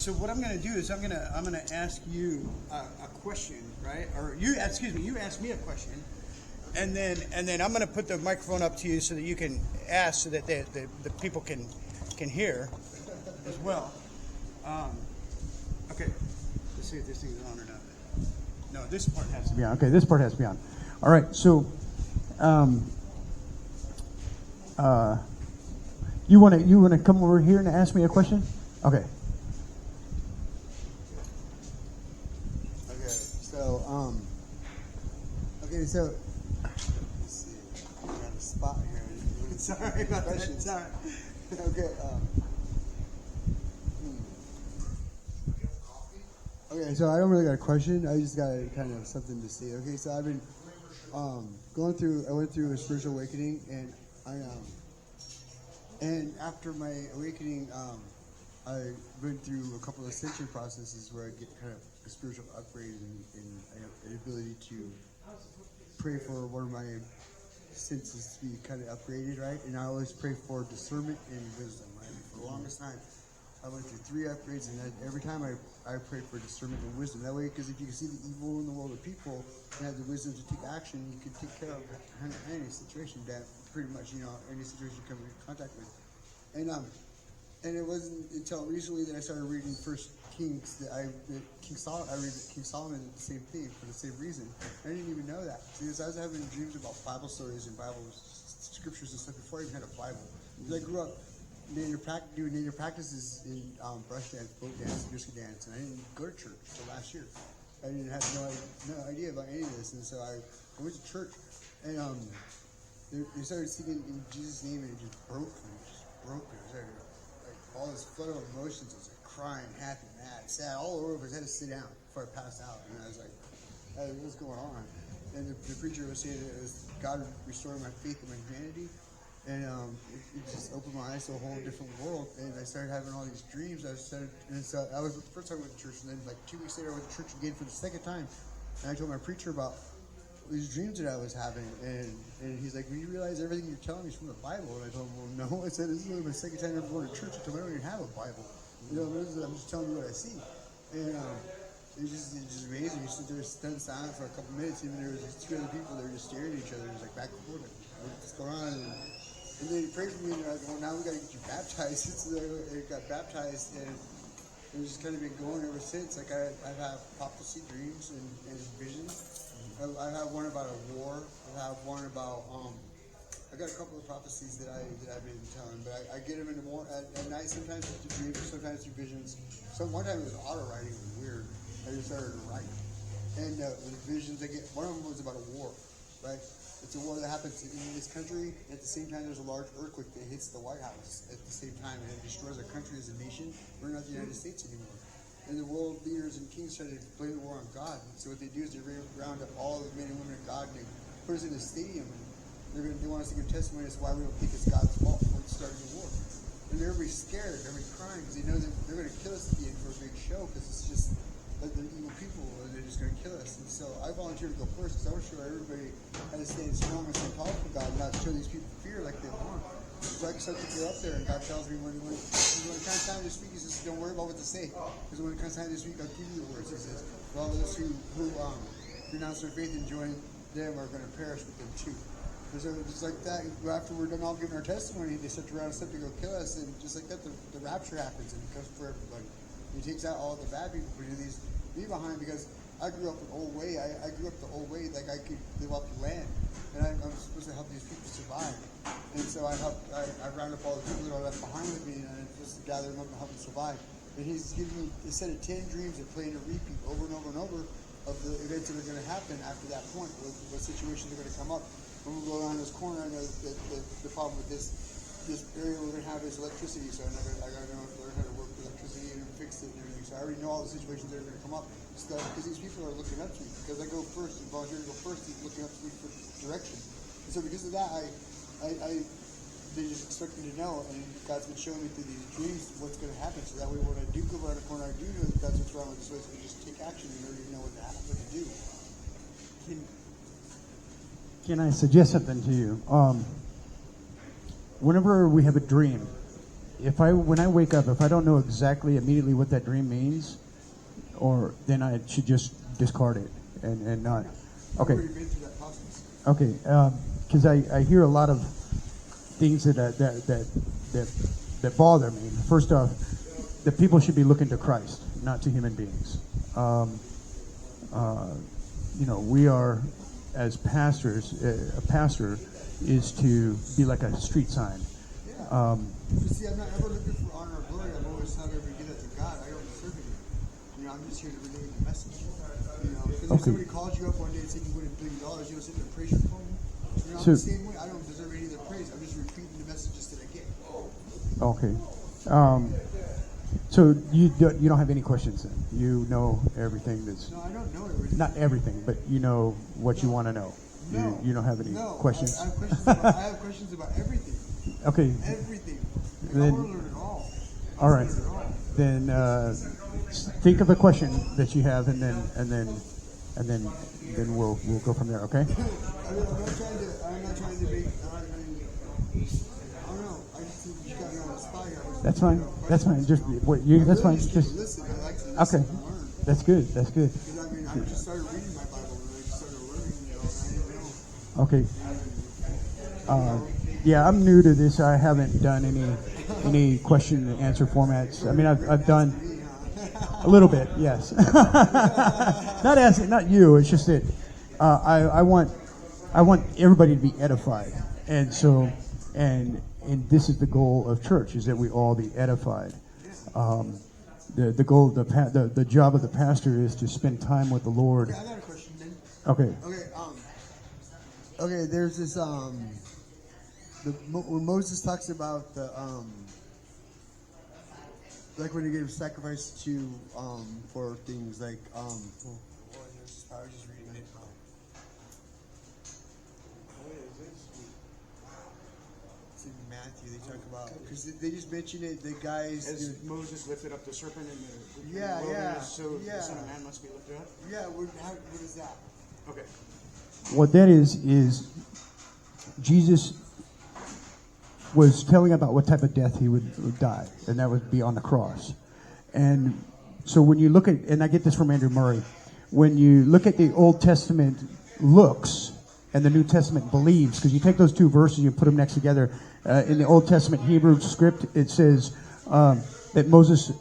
So what I'm going to do is I'm going to ask you a question, right? Or you ask me a question, and then I'm going to put the microphone up to you so that you can ask, so that the people can hear as well. Okay, let's see if this thing's on or not. No, this part has to be on. Okay, this part has to be on. All right, so you want to come over here and ask me a question? Okay. So let's see. I got a spot here. Sorry about that. Sorry. Okay. Okay, so I don't really got a question. I just got kind of something to say. Okay, so I've been I went through a spiritual awakening, and after my awakening, I went through a couple of ascension processes where I get kind of a spiritual upgrade and I have an ability to pray for one of my senses to be kind of upgraded, right? And I always pray for discernment and wisdom, right? For the longest time, I went through 3 upgrades, and every time I prayed for discernment and wisdom. That way, because if you can see the evil in the world of people and have the wisdom to take action, you can take care of any situation that pretty much, any situation you come in contact with. And it wasn't until recently that I started reading First Kings that I read King Solomon the same thing for the same reason. I didn't even know that. Because I was having dreams about Bible stories and Bible scriptures and stuff before I even had a Bible. Because I grew up doing native practices in brush dance, boat dance, whiskey dance, and I didn't go to church until last year. I didn't have no idea about any of this, and so I went to church, and they started singing in Jesus' name, and it just broke me. It just broke me. It was like all this flood of emotions. I was like crying, happy, mad, sad, all over. I had to sit down before I passed out, and I was like, hey, what's going on? And the preacher was saying that it was God restoring my faith in my humanity. And it just opened my eyes to a whole different world, and I started having all these dreams. And so I was the first time I went to church, and then like 2 weeks later I went to church again for the second time, and I told my preacher about these dreams that I was having, and he's like, "Well, you realize everything you're telling me is from the Bible?" And I told him, "Well, no." I said, "This is really my second time ever going to church. I told him I don't even have a Bible. I'm just telling you what I see." And it's just amazing. You sit there stunned silent for a couple minutes, even there was just 2 other people that were just staring at each other, just like back and forth, like, what's going on? And they prayed for me, and they're like, well, now we got to get you baptized. So I got baptized, and it's just kind of been going ever since. Like, I've had prophecy dreams and visions. I have one about a war. I have one about, I got a couple of prophecies that I've been telling, but I get them in the morning, at night, sometimes through dreams, sometimes through visions. So one time it was auto writing, it was weird. I just started to write. And the visions I get, one of them was about a war, right? It's a war that happens in this country. At the same time, there's a large earthquake that hits the White House at the same time, and it destroys our country as a nation. We're not the United States anymore. And the world leaders and kings started to blame the war on God. So what they do is they round up all the men and women of God, and they put us in a stadium. And they want us to give testimony as to why we don't think it's God's fault for starting the war. And everybody's scared, everybody's crying, because they know that they're going to kill us at the end for a big show, because it's just like they're evil people, and they're just going to kill us. And so I volunteered to go first, because I want to show everybody how to stand strong and stand tall for God, and not show these people fear like they want. So I can start to go up there, and God tells me when it comes time to speak, He says, don't worry about what to say, because when it comes time to speak, I'll give you the words. He says, well, those who renounce their faith and join them are going to perish with them too. And so just like that, after we're done all giving our testimony, they start to round us up to go kill us, and just like that, the rapture happens, and it comes for everybody. He takes out all the bad people, but He leaves me behind, because I grew up the old way. I grew up the old way, like I could live off the land, and I'm supposed to help these people survive. And so I round up all the people that are left behind with me, and I'm supposed to gather them up and help them survive. And He's giving me a set of 10 dreams that play in a repeat over and over and over of the events that are going to happen after that point, what situations are going to come up. When we go around this corner, I know that the problem with this area we're going to have is electricity, so I got to learn how to work with electricity and fix it and everything. So I already know all the situations that are going to come up, stuff, because these people are looking up to me. Because I go first and volunteer to go first, he's looking up to me for direction. And so because of that, they just expect me to know, and God's been showing me through these dreams what's going to happen. So that way, when I do go around the corner, I do know that that's what's wrong with this place, and just take action and already know what to do. Can I suggest something to you? Whenever we have a dream, when I wake up, if I don't know exactly immediately what that dream means, or then I should just discard it and not. Okay. I've already been through that process. Okay. Because I hear a lot of things that bother me. First off, the people should be looking to Christ, not to human beings. We are, as pastors, a pastor is to be like a street sign. Yeah. But see, I'm not ever looking for honor or glory. I'm always trying to give that to God. I don't serve Him. I'm just here to relay the message. Because if somebody called you up one day and said you win $1 billion, you'll sit there and praise your phone. I'm the same way. I don't deserve any of the praise. I'm just repeating the messages that I get. Okay. So you don't have any questions then? You know everything that's... No, I don't know everything. Not everything, but you know what you want to know. No. You don't have any questions? I have questions about everything. Okay. Everything. Then, I want to learn it all. All right. Then think of a question that you have, and then we'll go from there. Okay. I'm not trying to make. I don't know. I just think you got me on the spot here. That's fine. That's fine. Just what you. That's fine. Just listen. I like to listen okay. and learn. That's good. That's good. Because I just started reading my Bible and I just started learning. And I didn't know. Okay. Yeah, I'm new to this. I haven't done any question and answer formats. I mean, I've done a little bit, yes. Not you. It's just that I want everybody to be edified, and so and this is the goal of church, is that we all be edified. The goal of the job of the pastor is to spend time with the Lord. Okay, I got a question then. Okay. Okay. There's this when Moses talks about the like when he gave sacrifice to for things like I was just reading it. It's in Matthew. They talk about because they just mentioned it. The guys. As Moses lifted up the serpent in the Yeah, wilderness, so yeah. the Son of Man must be lifted up. Yeah. What is that? Okay. What that is Jesus was telling about what type of death he would die, and that would be on the cross. And so when you look at, and I get this from Andrew Murray, when you look at the Old Testament looks and the New Testament believes, because you take those two verses, you put them next together. In the Old Testament Hebrew script, it says that Moses,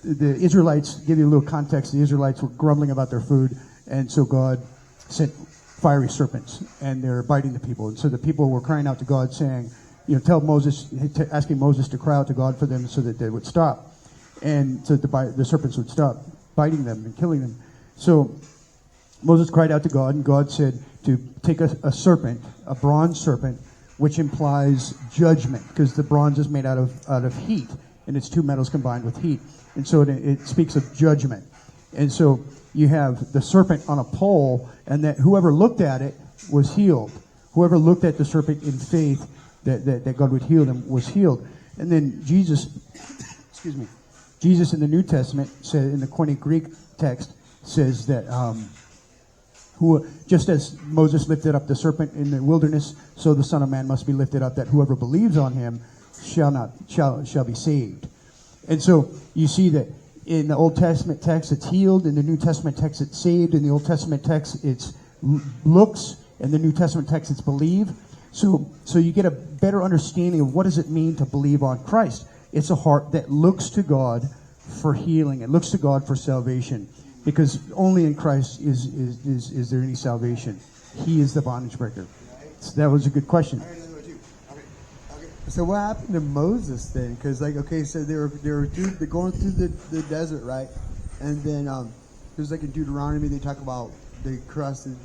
the Israelites, give you a little context, the Israelites were grumbling about their food, and so God sent fiery serpents, and they're biting the people. And so the people were crying out to God, saying, asking Moses to cry out to God for them so that they would stop, and so that the serpents would stop biting them and killing them. So Moses cried out to God, and God said to take a serpent, a bronze serpent, which implies judgment, because the bronze is made out of heat, and it's two metals combined with heat, and so it speaks of judgment. And so you have the serpent on a pole, and that whoever looked at it was healed. Whoever looked at the serpent in faith that God would heal them was healed. And then Jesus in the New Testament said, in the Koine Greek text, says that who just as Moses lifted up the serpent in the wilderness, so the Son of Man must be lifted up, that whoever believes on him shall be saved. And so you see that in the Old Testament text it's healed, in the New Testament text it's saved, in the Old Testament text it's looks, in the New Testament text it's believe. So you get a better understanding of what does it mean to believe on Christ. It's a heart that looks to God for healing. It looks to God for salvation, because only in Christ is there any salvation. He is the bondage breaker. So that was a good question. So what happened to Moses then? Because so they're going through the desert, right? And then there's like in Deuteronomy they talk about they go through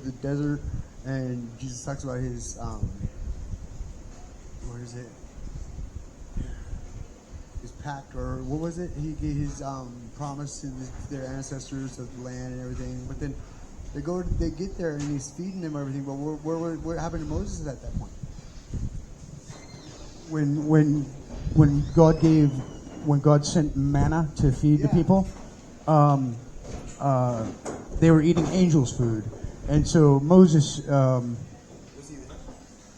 the desert, and Jesus talks about his what is it? His pact, or what was it? He gave his promise to their ancestors of the land and everything. But then they get there and he's feeding them everything. But what happened to Moses at that point? When God sent manna to feed the people, they were eating angels' food, and so Moses, Was he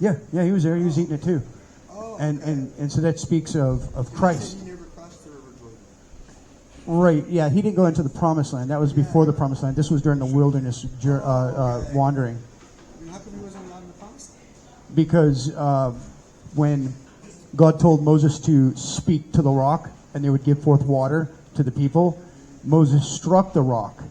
there? yeah, he was there. He was eating it too. Oh, And so that speaks of Christ. He never crossed the river Jordan. Right, yeah, he didn't go into the promised land. That was before the promised land. This was during the wilderness wandering. I mean, how come he wasn't allowed in the promised land? Because when God told Moses to speak to the rock and they would give forth water to the people, Moses struck the rock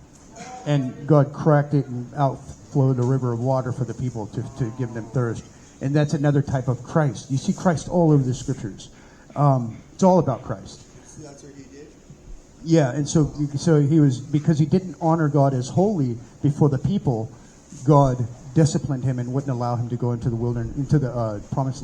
and God cracked it and outflowed a river of water for the people to give them thirst. And that's another type of Christ. You see Christ all over the scriptures. It's all about Christ. So that's what he did? Yeah, and so he was, because he didn't honor God as holy before the people, God disciplined him and wouldn't allow him to go into the wilderness, into the promised land.